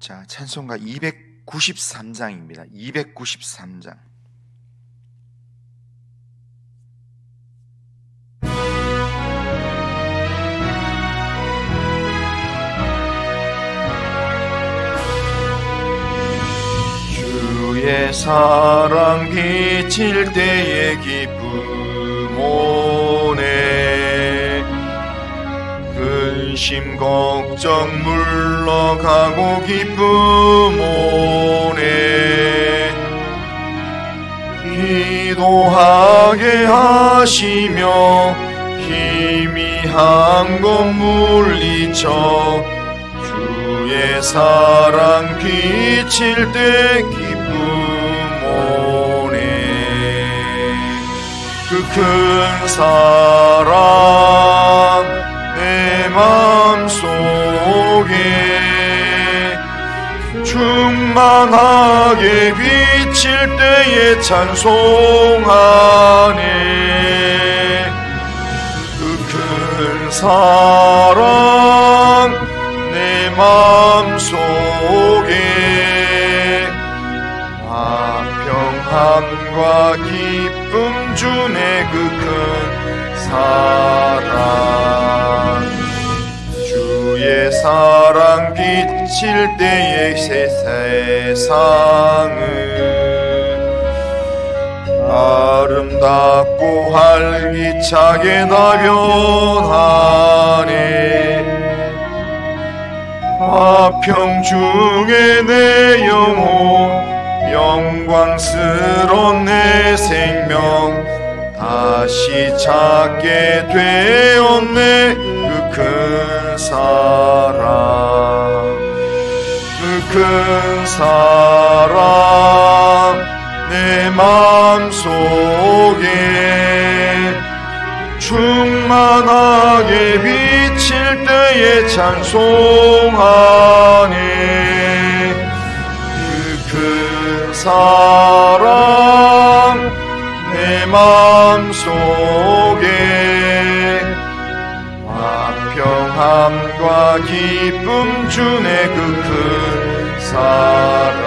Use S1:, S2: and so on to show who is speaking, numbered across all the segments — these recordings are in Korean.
S1: 자, 찬송가 293장입니다. 293장. 주의 사랑 비칠 때의 기쁨 오네. 근심 걱정 물러가고 기쁨 오네. 기도하게 하시며 희미한 것 물리쳐 주의 사랑 비칠 때 기쁨 오네. 그 큰 사랑 내 마음속에 충만하게 비칠 때에 찬송하네. 그 큰 사랑 내 마음속에 화평함과 기쁨 주네. 그 큰 사랑 주의 사랑 비칠 때의 세상은 아름답고 활기차게 다 변하네. 화평 중에 내 영혼 영광스러운 내 생명 다시 찾게 되었네. 그 큰 사랑 그 큰 사랑 내 마음속에 충만하게 비칠 때에 찬송하네. 그 큰 사랑 내 마음속에 화평함과 기쁨 주네. 그 큰 사랑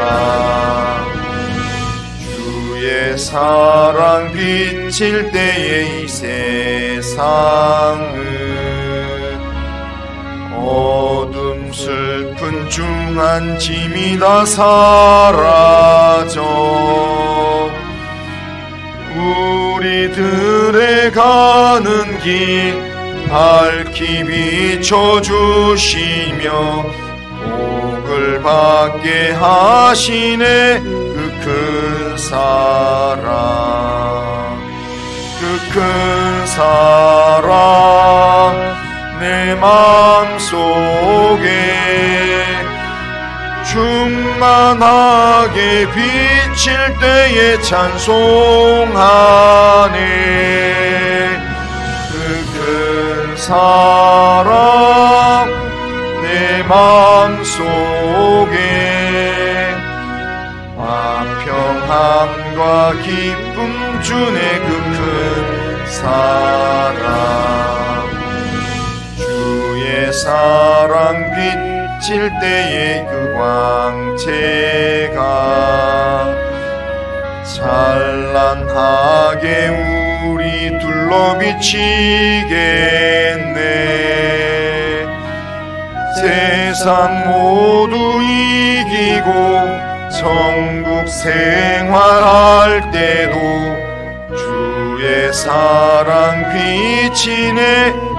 S1: 주의 사랑 비칠 때에 이 세상은 어둠 슬픈 중한 짐이 다 사라져 우리들의 가는 길 밝히 비춰주시며 복을 받게 하시네. 그 큰 사랑 그 큰 사랑 내 마음속에 충만하게 비칠 때에 찬송하네. 그 큰 사랑 내 마음속에 화평함과 기쁨 주네. 그 큰 사랑 주의 사랑 비칠 때의 그 광채가 찬란하게 우리 둘러 비치겠네. 세상 모두 이기고 천국 생활할 때도 주의 사랑 비치네.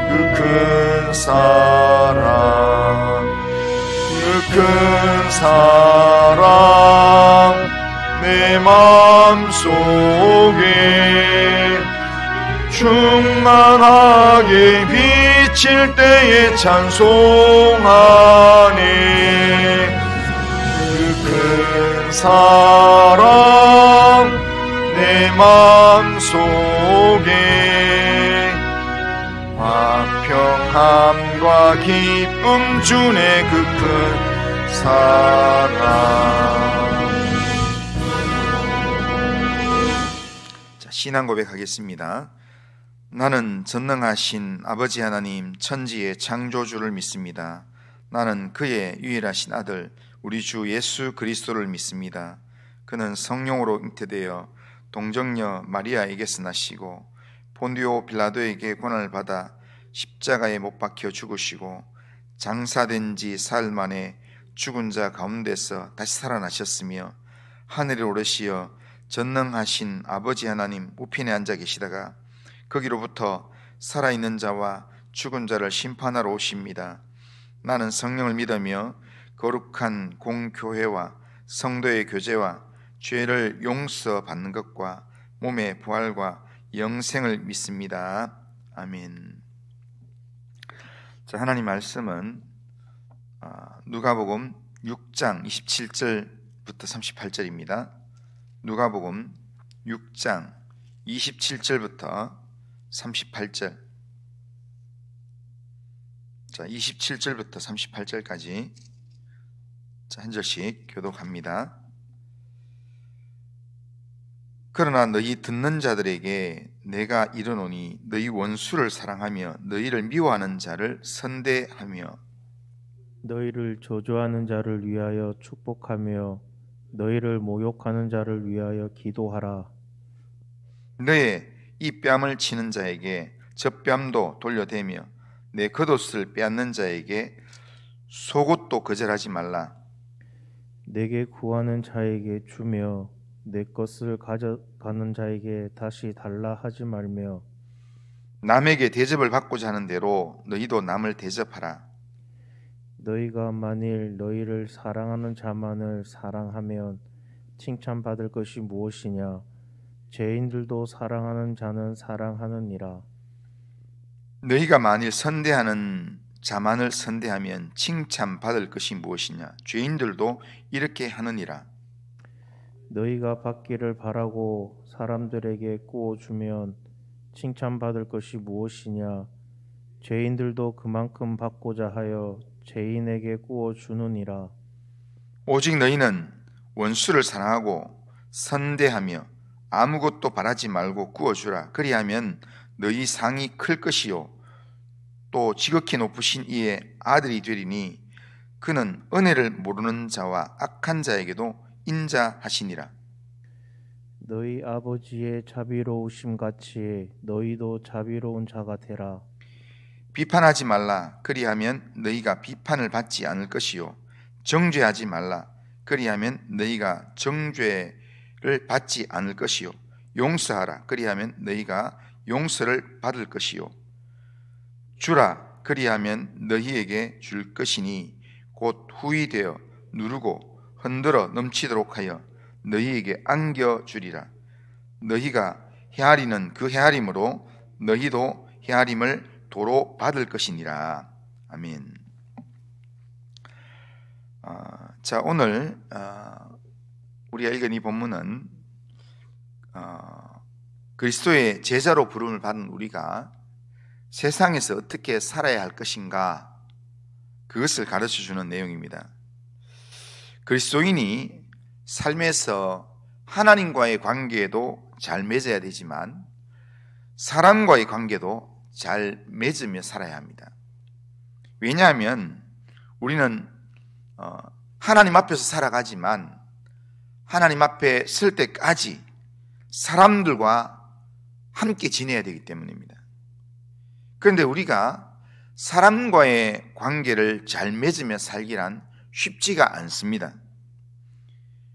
S1: 그 큰 사랑 그 큰 사랑 내 마음속에 충만하게 비칠 때에 찬송하네. 그 큰 사랑 내 마음속에 화평함과 기쁨 주네. 그 큰 사랑. 자, 신앙 고백하겠습니다. 나는 전능하신 아버지 하나님 천지의 창조주를 믿습니다. 나는 그의 유일하신 아들 우리 주 예수 그리스도를 믿습니다. 그는 성령으로 잉태되어 동정녀 마리아에게서 나시고 본디오 빌라도에게 고난을 받아 십자가에 못 박혀 죽으시고 장사된 지 사흘 만에 죽은 자 가운데서 다시 살아나셨으며 하늘에 오르시어 전능하신 아버지 하나님 우편에 앉아 계시다가 거기로부터 살아있는 자와 죽은 자를 심판하러 오십니다. 나는 성령을 믿으며 거룩한 공교회와 성도의 교제와 죄를 용서받는 것과 몸의 부활과 영생을 믿습니다. 아멘. 자, 하나님 말씀은 누가복음 6장 27절부터 38절입니다. 누가복음 6장 27절부터 38절. 자, 27절부터 38절까지 한 절씩 교독합니다. 그러나 너희 듣는 자들에게 내가 이르노니 너희 원수를 사랑하며 너희를 미워하는 자를 선대하며
S2: 너희를 저주하는 자를 위하여 축복하며 너희를 모욕하는 자를 위하여 기도하라.
S1: 너의 이 뺨을 치는 자에게 저 뺨도 돌려대며 내 겉옷을 빼앗는 자에게 속옷도 거절하지 말라.
S2: 내게 구하는 자에게 주며 내 것을 가져가는 자에게 다시 달라 하지 말며
S1: 남에게 대접을 받고자 하는 대로 너희도 남을 대접하라.
S2: 너희가 만일 너희를 사랑하는 자만을 사랑하면 칭찬받을 것이 무엇이냐? 죄인들도 사랑하는 자는 사랑하느니라.
S1: 너희가 만일 선대하는 자만을 선대하면 칭찬받을 것이 무엇이냐? 죄인들도 이렇게 하느니라.
S2: 너희가 받기를 바라고 사람들에게 꾸어주면 칭찬받을 것이 무엇이냐? 죄인들도 그만큼 받고자 하여 죄인에게 꾸어주느니라.
S1: 오직 너희는 원수를 사랑하고 선대하며 아무것도 바라지 말고 꾸어주라. 그리하면 너희 상이 클 것이요 또 지극히 높으신 이의 아들이 되리니 그는 은혜를 모르는 자와 악한 자에게도 인자하시니라.
S2: 너희 아버지의 자비로우심 같이 너희도 자비로운 자가 되라.
S1: 비판하지 말라. 그리하면 너희가 비판을 받지 않을 것이요 정죄하지 말라. 그리하면 너희가 정죄를 받지 않을 것이요 용서하라. 그리하면 너희가 용서를 받을 것이요 주라. 그리하면 너희에게 줄 것이니 곧 후히되어 누르고 흔들어 넘치도록 하여 너희에게 안겨주리라. 너희가 헤아리는 그 헤아림으로 너희도 헤아림을 도로 받을 것이니라. 아멘. 자, 오늘 우리가 읽은 이 본문은 그리스도의 제자로 부름을 받은 우리가 세상에서 어떻게 살아야 할 것인가, 그것을 가르쳐주는 내용입니다. 그리스도인이 삶에서 하나님과의 관계도 잘 맺어야 되지만 사람과의 관계도 잘 맺으며 살아야 합니다. 왜냐하면 우리는 하나님 앞에서 살아가지만 하나님 앞에 설 때까지 사람들과 함께 지내야 되기 때문입니다. 그런데 우리가 사람과의 관계를 잘 맺으며 살기란 쉽지가 않습니다.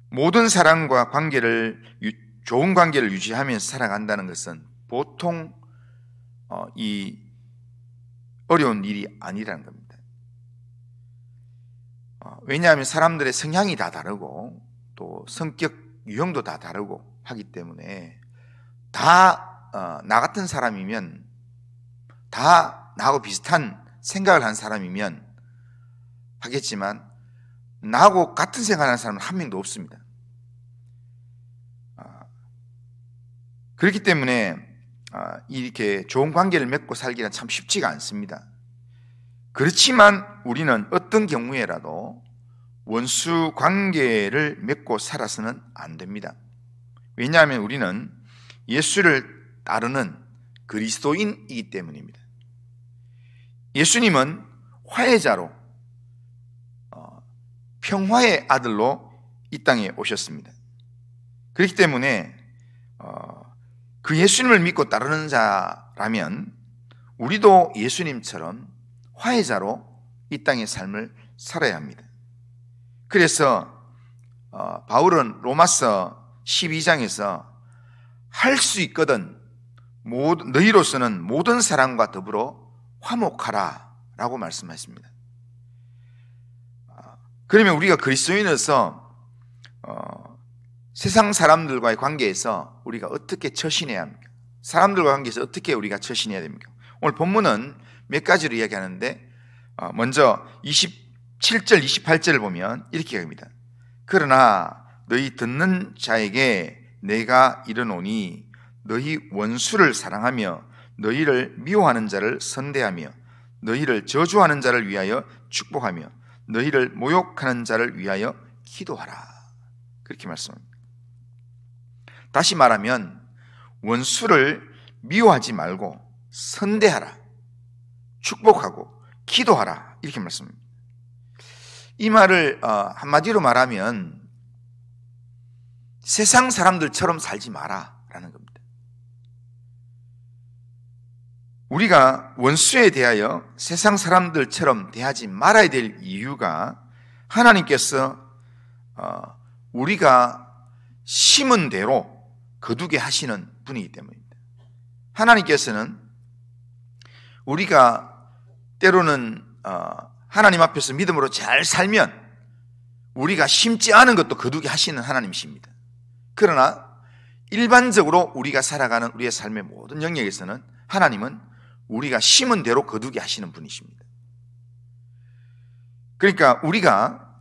S1: 모든 사람과 좋은 관계를 유지하면서 살아간다는 것은 보통 이 어려운 일이 아니라는 겁니다. 왜냐하면 사람들의 성향이 다 다르고 또 성격 유형도 다 다르고 하기 때문에 다 나 같은 사람이면, 다 나하고 비슷한 생각을 한 사람이면 하겠지만 나하고 같은 생각을 하는 사람은 한 명도 없습니다. 그렇기 때문에 이렇게 좋은 관계를 맺고 살기는 참 쉽지가 않습니다. 그렇지만 우리는 어떤 경우에라도 원수 관계를 맺고 살아서는 안 됩니다. 왜냐하면 우리는 예수를 따르는 그리스도인이기 때문입니다. 예수님은 화해자로 평화의 아들로 이 땅에 오셨습니다. 그렇기 때문에 그 예수님을 믿고 따르는 자라면 우리도 예수님처럼 화해자로 이 땅의 삶을 살아야 합니다. 그래서 바울은 로마서 12장에서 할 수 있거든 너희로서는 모든 사람과 더불어 화목하라 라고 말씀하십니다. 그러면 우리가 그리스도인으로서 세상 사람들과의 관계에서 우리가 어떻게 처신해야 합니까? 사람들과 관계에서 어떻게 우리가 처신해야 됩니까? 오늘 본문은 몇 가지로 이야기하는데 먼저 27절 28절을 보면 이렇게 합니다. 그러나 너희 듣는 자에게 내가 이르노니 너희 원수를 사랑하며 너희를 미워하는 자를 선대하며 너희를 저주하는 자를 위하여 축복하며 너희를 모욕하는 자를 위하여 기도하라. 그렇게 말씀합니다. 다시 말하면 원수를 미워하지 말고 선대하라, 축복하고 기도하라 이렇게 말씀합니다. 이 말을 한마디로 말하면 세상 사람들처럼 살지 마라 라는 겁니다. 우리가 원수에 대하여 세상 사람들처럼 대하지 말아야 될 이유가 하나님께서 우리가 심은 대로 거두게 하시는 분이기 때문입니다. 하나님께서는 우리가 때로는 하나님 앞에서 믿음으로 잘 살면 우리가 심지 않은 것도 거두게 하시는 하나님이십니다. 그러나 일반적으로 우리가 살아가는 우리의 삶의 모든 영역에서는 하나님은 우리가 심은 대로 거두게 하시는 분이십니다. 그러니까 우리가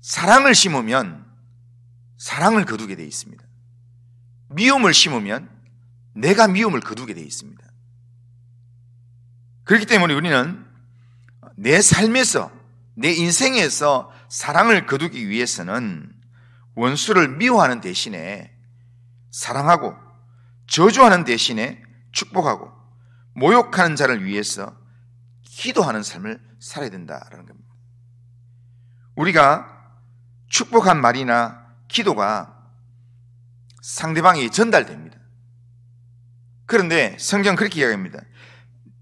S1: 사랑을 심으면 사랑을 거두게 되어 있습니다. 미움을 심으면 내가 미움을 거두게 되어 있습니다. 그렇기 때문에 우리는 내 삶에서, 내 인생에서 사랑을 거두기 위해서는 원수를 미워하는 대신에 사랑하고 저주하는 대신에 축복하고 모욕하는 자를 위해서 기도하는 삶을 살아야 된다는 겁니다. 우리가 축복한 말이나 기도가 상대방에게 전달됩니다. 그런데 성경은 그렇게 이야기합니다.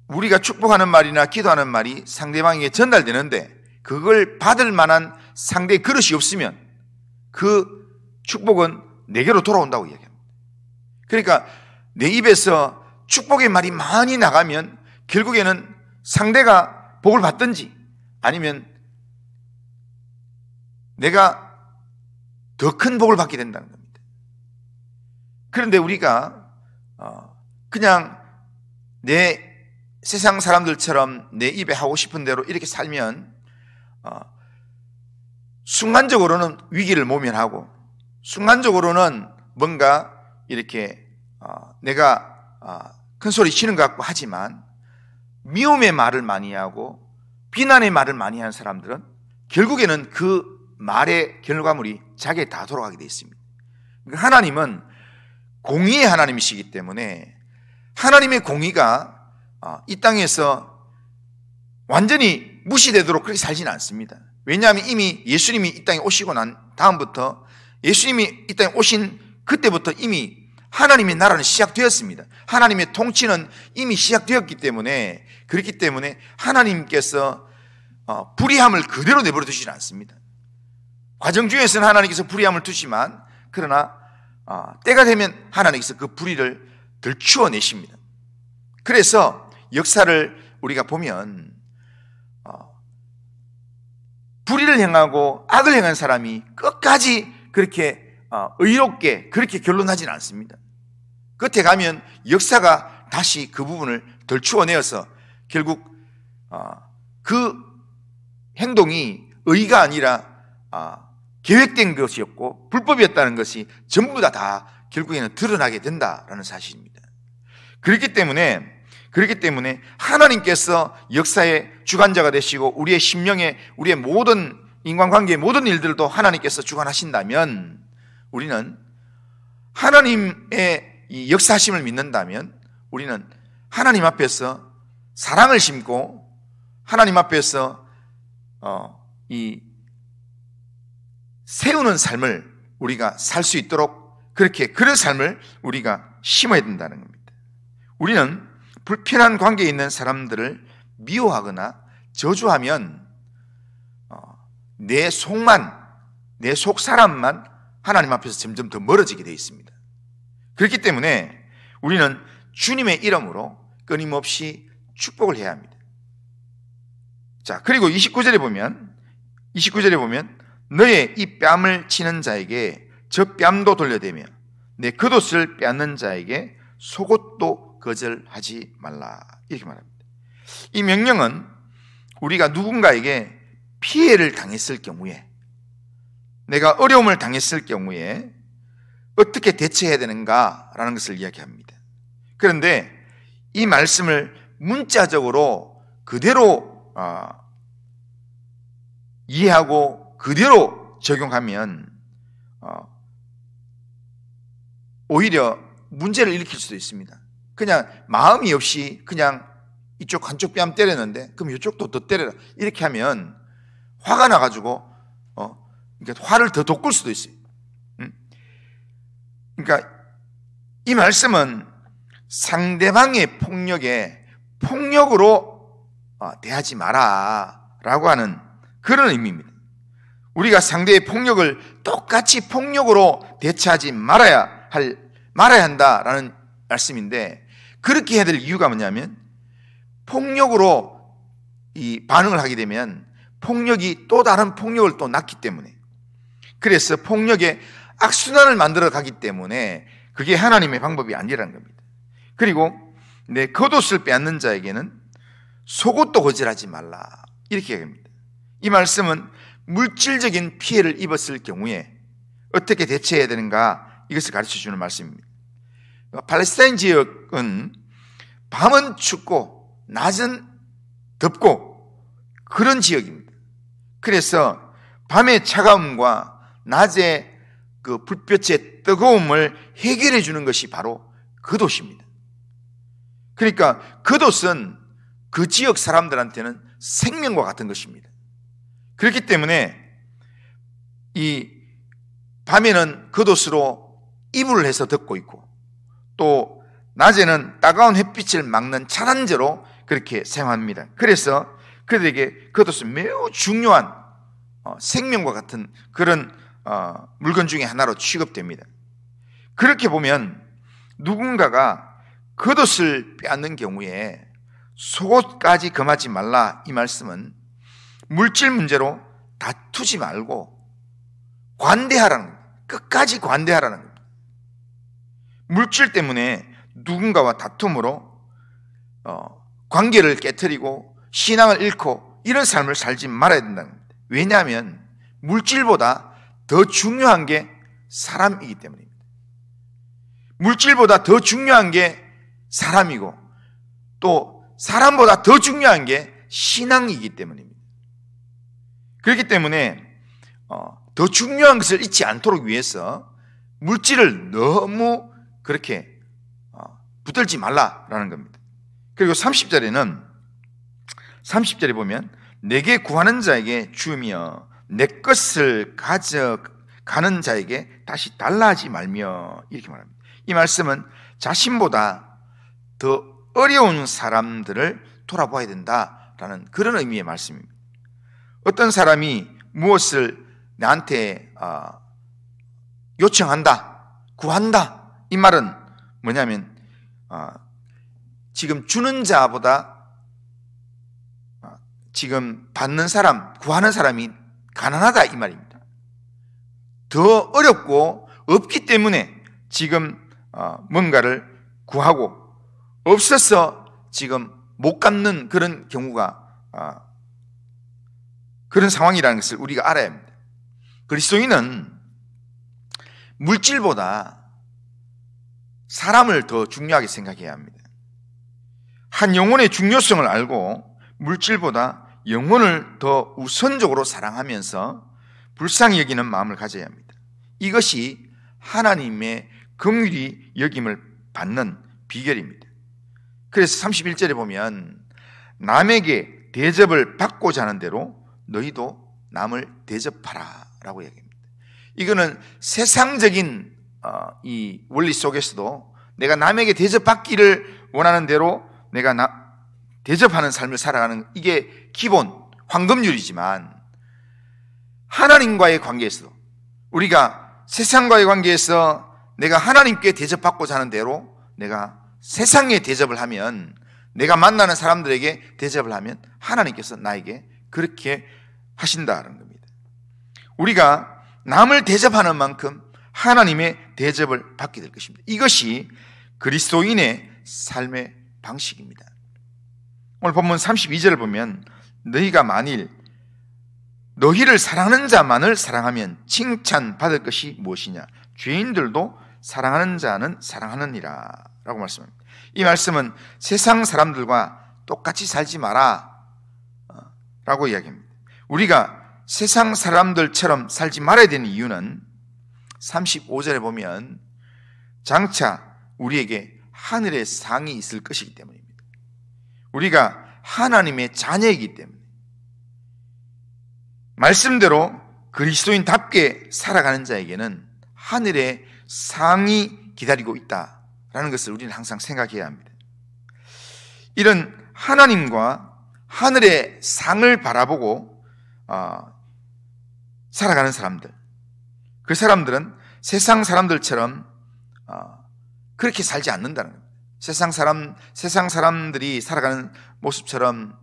S1: 우리가 축복하는 말이나 기도하는 말이 상대방에게 전달되는데 그걸 받을 만한 상대의 그릇이 없으면 그 축복은 내게로 돌아온다고 이야기합니다. 그러니까 내 입에서 축복의 말이 많이 나가면 결국에는 상대가 복을 받든지 아니면 내가 더 큰 복을 받게 된다는 겁니다. 그런데 우리가 그냥 내 세상 사람들처럼 내 입에 하고 싶은 대로 이렇게 살면 순간적으로는 위기를 모면하고 순간적으로는 뭔가 이렇게 내가 큰 소리 치는 것 같고 하지만 미움의 말을 많이 하고 비난의 말을 많이 하는 사람들은 결국에는 그 말의 결과물이 자기에 다 돌아가게 되어 있습니다. 하나님은 공의의 하나님이시기 때문에 하나님의 공의가 이 땅에서 완전히 무시되도록 그렇게 살지는 않습니다. 왜냐하면 이미 예수님이 이 땅에 오시고 난 다음부터 예수님이 이 땅에 오신 그때부터 이미 하나님의 나라는 시작되었습니다. 하나님의 통치는 이미 시작되었기 때문에 그렇기 때문에 하나님께서 불의함을 그대로 내버려 두시지 않습니다. 과정 중에서는 하나님께서 불의함을 두시만 그러나 때가 되면 하나님께서 그 불의를 들추어내십니다. 그래서 역사를 우리가 보면 불의를 행하고 악을 행한 사람이 끝까지 그렇게 의롭게 그렇게 결론하지는 않습니다. 끝에 가면 역사가 다시 그 부분을 덜추어내어서 결국 그 행동이 의가 아니라 계획된 것이었고 불법이었다는 것이 전부 다 결국에는 드러나게 된다라는 사실입니다. 그렇기 때문에 하나님께서 역사의 주관자가 되시고 우리의 심령에 우리의 모든 인간관계의 모든 일들도 하나님께서 주관하신다면 우리는 하나님의 이 역사하심을 믿는다면 우리는 하나님 앞에서 사랑을 심고 하나님 앞에서 이 세우는 삶을 우리가 살 수 있도록 그런 삶을 우리가 심어야 된다는 겁니다. 우리는 불편한 관계에 있는 사람들을 미워하거나 저주하면 내 속 사람만 하나님 앞에서 점점 더 멀어지게 되어 있습니다. 그렇기 때문에 우리는 주님의 이름으로 끊임없이 축복을 해야 합니다. 자, 그리고 29절에 보면 너의 이 뺨을 치는 자에게 저 뺨도 돌려대며 내 겉옷을 빼앗는 자에게 속옷도 거절하지 말라, 이렇게 말합니다. 이 명령은 우리가 누군가에게 피해를 당했을 경우에, 내가 어려움을 당했을 경우에 어떻게 대처해야 되는가라는 것을 이야기합니다. 그런데 이 말씀을 문자적으로 그대로 이해하고 그대로 적용하면 오히려 문제를 일으킬 수도 있습니다. 그냥 마음이 없이 그냥 이쪽 한쪽 뺨 때렸는데 그럼 이쪽도 더 때려라, 이렇게 하면 화가 나가지고 그러니까 화를 더 돋굴 수도 있어요. 그러니까 이 말씀은 상대방의 폭력에 폭력으로 대하지 마라 라고 하는 그런 의미입니다. 우리가 상대의 폭력을 똑같이 폭력으로 대처하지 말아야 한다라는 말씀인데, 그렇게 해야 될 이유가 뭐냐면 폭력으로 이 반응을 하게 되면 폭력이 또 다른 폭력을 또 낳기 때문에, 그래서 폭력의 악순환을 만들어 가기 때문에 그게 하나님의 방법이 아니라는 겁니다. 그리고 내 겉옷을 빼앗는 자에게는 속옷도 거절하지 말라, 이렇게 얘기합니다. 이 말씀은 물질적인 피해를 입었을 경우에 어떻게 대처해야 되는가, 이것을 가르쳐주는 말씀입니다. 팔레스타인 지역은 밤은 춥고 낮은 덥고 그런 지역입니다. 그래서 밤의 차가움과 낮의 그 불볕의 뜨거움을 해결해 주는 것이 바로 겉옷입니다. 그러니까 겉옷은 그 지역 사람들한테는 생명과 같은 것입니다. 그렇기 때문에 이 밤에는 겉옷으로 이불을 해서 덮고 있고, 또 낮에는 따가운 햇빛을 막는 차단제로 그렇게 사용합니다. 그래서 그들에게 겉옷은 매우 중요한 생명과 같은 그런 물건 중에 하나로 취급됩니다. 그렇게 보면 누군가가 겉옷을 빼앗는 경우에 속옷까지 금하지 말라, 이 말씀은 물질 문제로 다투지 말고 관대하라는 겁니다. 끝까지 관대하라는 겁니다. 물질 때문에 누군가와 다툼으로 관계를 깨트리고 신앙을 잃고 이런 삶을 살지 말아야 된다는 겁니다. 왜냐하면 물질보다 더 중요한 게 사람이기 때문입니다. 물질보다 더 중요한 게 사람이고, 또 사람보다 더 중요한 게 신앙이기 때문입니다. 그렇기 때문에 더 중요한 것을 잊지 않도록 위해서 물질을 너무 그렇게 붙들지 말라라는 겁니다. 그리고 30절에 보면 내게 구하는 자에게 주며 내 것을 가져가는 자에게 다시 달라 하지 말며, 이렇게 말합니다. 이 말씀은 자신보다 더 어려운 사람들을 돌아봐야 된다라는 그런 의미의 말씀입니다. 어떤 사람이 무엇을 나한테 요청한다, 구한다, 이 말은 뭐냐면 지금 주는 자보다 지금 받는 사람, 구하는 사람이 가난하다, 이 말입니다. 더 어렵고 없기 때문에 지금 뭔가를 구하고 없어서 지금 못 갚는 그런 경우가 그런 상황이라는 것을 우리가 알아야 합니다. 그리스도인은 물질보다 사람을 더 중요하게 생각해야 합니다. 한 영혼의 중요성을 알고 물질보다 영혼을 더 우선적으로 사랑하면서 불쌍히 여기는 마음을 가져야 합니다. 이것이 하나님의 긍휼히 여김을 받는 비결입니다. 그래서 31절에 보면 남에게 대접을 받고자 하는 대로 너희도 남을 대접하라 라고 얘기합니다. 이거는 세상적인 이 원리 속에서도 내가 남에게 대접받기를 원하는 대로 내가 대접하는 삶을 살아가는, 이게 기본 황금률이지만, 하나님과의 관계에서도 우리가 세상과의 관계에서 내가 하나님께 대접받고자 하는 대로 내가 세상에 대접을 하면, 내가 만나는 사람들에게 대접을 하면 하나님께서 나에게 그렇게 하신다는 겁니다. 우리가 남을 대접하는 만큼 하나님의 대접을 받게 될 것입니다. 이것이 그리스도인의 삶의 방식입니다. 오늘 본문 32절을 보면, 너희가 만일 너희를 사랑하는 자만을 사랑하면 칭찬받을 것이 무엇이냐? 죄인들도 사랑하는 자는 사랑하느니라 라고 말씀합니다. 이 말씀은 세상 사람들과 똑같이 살지 마라 라고 이야기합니다. 우리가 세상 사람들처럼 살지 말아야 되는 이유는 35절에 보면 장차 우리에게 하늘의 상이 있을 것이기 때문입니다. 우리가 하나님의 자녀이기 때문에 말씀대로 그리스도인답게 살아가는 자에게는 하늘의 상이 기다리고 있다라는 것을 우리는 항상 생각해야 합니다. 이런 하나님과 하늘의 상을 바라보고 살아가는 사람들, 그 사람들은 세상 사람들처럼 그렇게 살지 않는다는 겁니다. 세상 사람들이 살아가는 모습처럼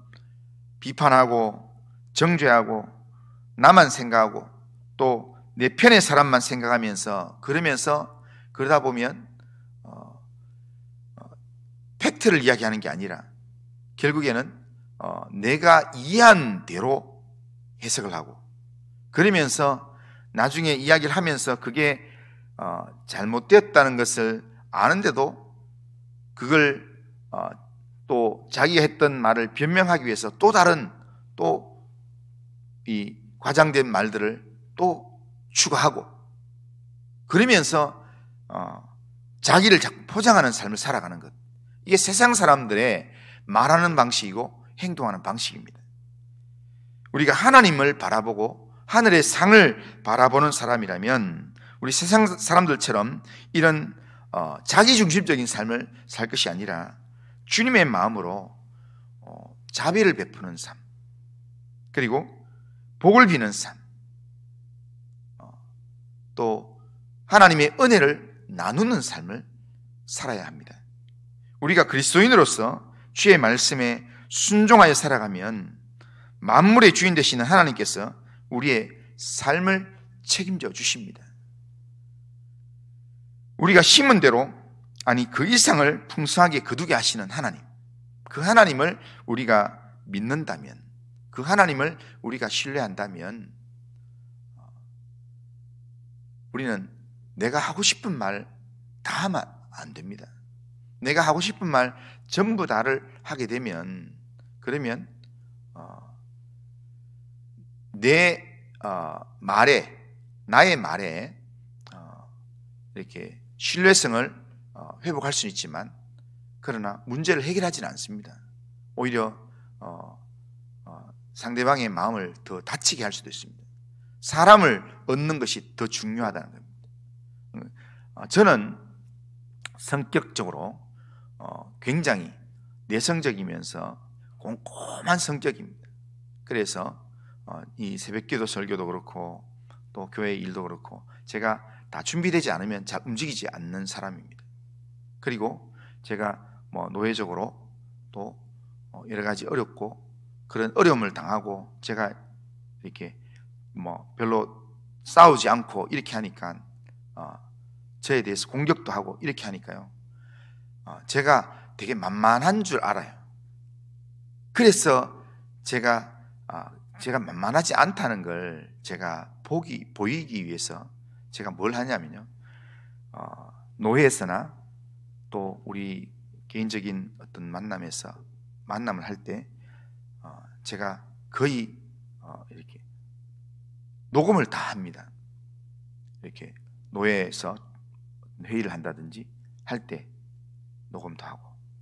S1: 비판하고 정죄하고 나만 생각하고 또 내 편의 사람만 생각하면서 그러다 보면 팩트를 이야기하는 게 아니라 결국에는 내가 이해한 대로 해석을 하고, 그러면서 나중에 이야기를 하면서 그게 잘못되었다는 것을 아는데도 그걸 또 자기가 했던 말을 변명하기 위해서 또 다른 또 이 과장된 말들을 또 추가하고, 그러면서 자기를 자꾸 포장하는 삶을 살아가는 것, 이게 세상 사람들의 말하는 방식이고 행동하는 방식입니다. 우리가 하나님을 바라보고 하늘의 상을 바라보는 사람이라면 우리 세상 사람들처럼 이런 자기중심적인 삶을 살 것이 아니라 주님의 마음으로 자비를 베푸는 삶, 그리고 복을 비는 삶, 또 하나님의 은혜를 나누는 삶을 살아야 합니다. 우리가 그리스도인으로서 주의 말씀에 순종하여 살아가면 만물의 주인 되시는 하나님께서 우리의 삶을 책임져 주십니다. 우리가 심은 대로, 아니 그 이상을 풍성하게 거두게 하시는 하나님, 그 하나님을 우리가 믿는다면, 그 하나님을 우리가 신뢰한다면 우리는 내가 하고 싶은 말 다 하면 안 됩니다. 내가 하고 싶은 말 전부 다를 하게 되면, 그러면 나의 말에 이렇게 신뢰성을 회복할 수는 있지만, 그러나 문제를 해결하지는 않습니다. 오히려 상대방의 마음을 더 다치게 할 수도 있습니다. 사람을 얻는 것이 더 중요하다는 겁니다. 저는 성격적으로 굉장히 내성적이면서 꼼꼼한 성격입니다. 그래서 이 새벽기도 설교도 그렇고 또 교회 일도 그렇고 제가 다 준비되지 않으면 잘 움직이지 않는 사람입니다. 그리고 제가 노예적으로 또 여러 가지 어렵고 그런 어려움을 당하고, 제가 이렇게 별로 싸우지 않고 이렇게 하니까 저에 대해서 공격도 하고 이렇게 하니까요, 제가 되게 만만한 줄 알아요. 그래서 제가 만만하지 않다는 걸 제가 보이기 위해서 제가 뭘 하냐면요, 노회에서나 또 우리 개인적인 어떤 만남을 할 때 제가 거의 이렇게 녹음을 다 합니다. 이렇게 노회에서 회의를 한다든지 할 때 녹음도 하고,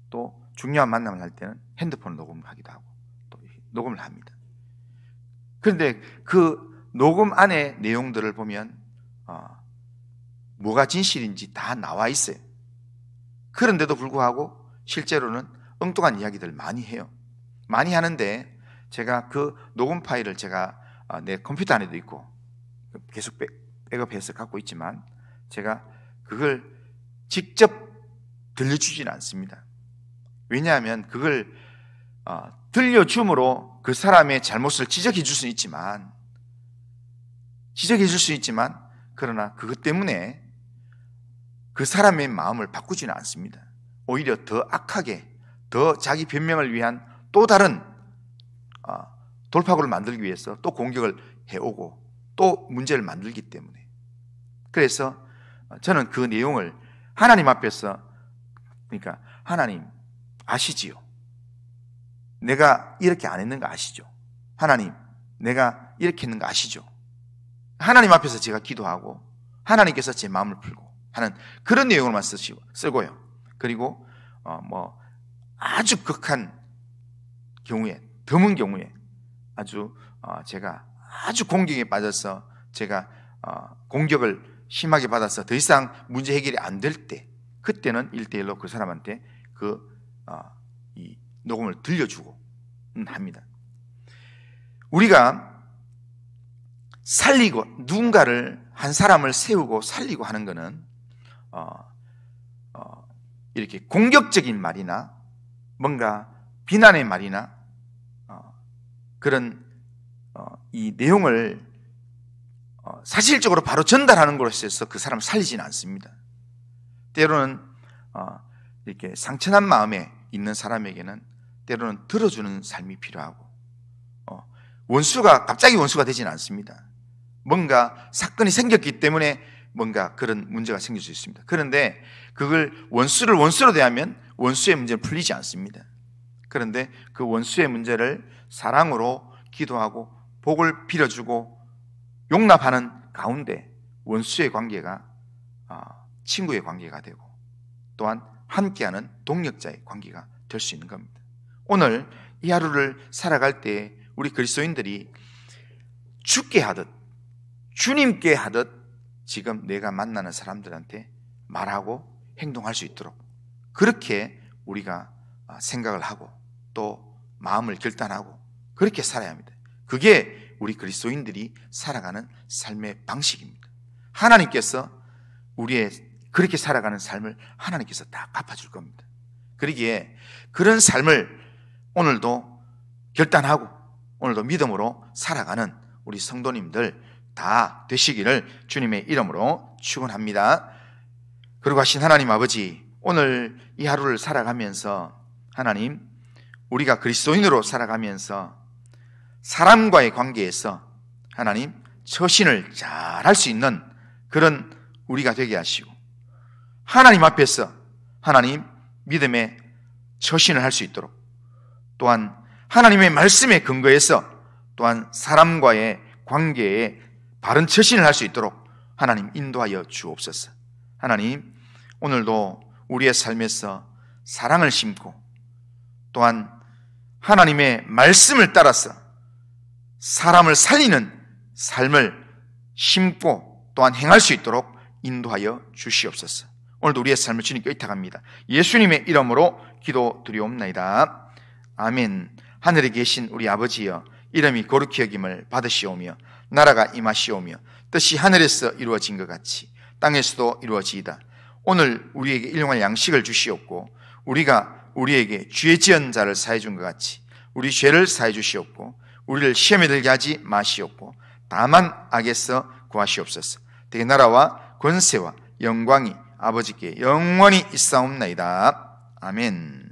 S1: 또 중요한 만남을 할 때는 핸드폰 녹음을 하기도 하고 또 녹음을 합니다. 그런데 그 녹음 안의 내용들을 보면 뭐가 진실인지 다 나와 있어요. 그런데도 불구하고 실제로는 엉뚱한 이야기들 많이 해요. 많이 하는데 제가 그 녹음 파일을 제가 내 컴퓨터 안에도 있고 계속 백업해서 갖고 있지만 제가 그걸 직접 들려주지는 않습니다. 왜냐하면 그걸 들려줌으로 그 사람의 잘못을 지적해 줄 수 있지만 그러나 그것 때문에 그 사람의 마음을 바꾸지는 않습니다. 오히려 더 악하게, 더 자기 변명을 위한 또 다른 돌파구를 만들기 위해서 또 공격을 해오고 또 문제를 만들기 때문에. 그래서 저는 그 내용을 하나님 앞에서, 그러니까 하나님 아시지요? 내가 이렇게 안 했는 거 아시죠? 하나님 내가 이렇게 했는 거 아시죠? 하나님 앞에서 제가 기도하고 하나님께서 제 마음을 풀고 하는 그런 내용을만 쓰고요. 그리고 아주 극한 경우에, 드문 경우에 아주 제가 아주 공격에 빠져서 제가 공격을 심하게 받아서 더 이상 문제 해결이 안 될 때, 그때는 1대1로 그 사람한테 이 녹음을 들려주고 합니다. 우리가 살리고 누군가를, 한 사람을 세우고 살리고 하는 것은 이렇게 공격적인 말이나 뭔가 비난의 말이나 그런 이 내용을 사실적으로 바로 전달하는 것에 있어서 그 사람을 살리지는 않습니다. 때로는 이렇게 상처난 마음에 있는 사람에게는 때로는 들어주는 삶이 필요하고, 갑자기 원수가 되지는 않습니다. 뭔가 사건이 생겼기 때문에 뭔가 그런 문제가 생길 수 있습니다. 그런데 그걸 원수를 원수로 대하면 원수의 문제는 풀리지 않습니다. 그런데 그 원수의 문제를 사랑으로 기도하고 복을 빌어주고 용납하는 가운데 원수의 관계가 친구의 관계가 되고 또한 함께하는 동력자의 관계가 될 수 있는 겁니다. 오늘 이 하루를 살아갈 때 우리 그리스도인들이 죽게 하듯 주님께 하듯 지금 내가 만나는 사람들한테 말하고 행동할 수 있도록 그렇게 우리가 생각을 하고 또 마음을 결단하고 그렇게 살아야 합니다. 그게 우리 그리스도인들이 살아가는 삶의 방식입니다. 하나님께서 우리의 그렇게 살아가는 삶을 하나님께서 다 갚아줄 겁니다. 그러기에 그런 삶을 오늘도 결단하고 오늘도 믿음으로 살아가는 우리 성도님들 다 되시기를 주님의 이름으로 축원합니다. 그러고 하신 하나님 아버지, 오늘 이 하루를 살아가면서 하나님, 우리가 그리스도인으로 살아가면서 사람과의 관계에서 하나님 처신을 잘 할 수 있는 그런 우리가 되게 하시고, 하나님 앞에서 하나님 믿음의 처신을 할 수 있도록, 또한 하나님의 말씀에 근거해서 또한 사람과의 관계에 바른 처신을 할 수 있도록 하나님 인도하여 주옵소서. 하나님, 오늘도 우리의 삶에서 사랑을 심고 또한 하나님의 말씀을 따라서 사람을 살리는 삶을 심고 또한 행할 수 있도록 인도하여 주시옵소서. 오늘도 우리의 삶을 주님께 의탁합니다. 예수님의 이름으로 기도드리옵나이다. 아멘. 하늘에 계신 우리 아버지여, 이름이 거룩히 여김을 받으시오며 나라가 임하시오며 뜻이 하늘에서 이루어진 것 같이 땅에서도 이루어지이다. 오늘 우리에게 일용할 양식을 주시옵고 우리가 우리에게 죄 지은 자를 사해 준 것 같이 우리 죄를 사해 주시옵고 우리를 시험에 들게 하지 마시옵고 다만 악에서 구하시옵소서. 대개 나라와 권세와 영광이 아버지께 영원히 있사옵나이다. 아멘.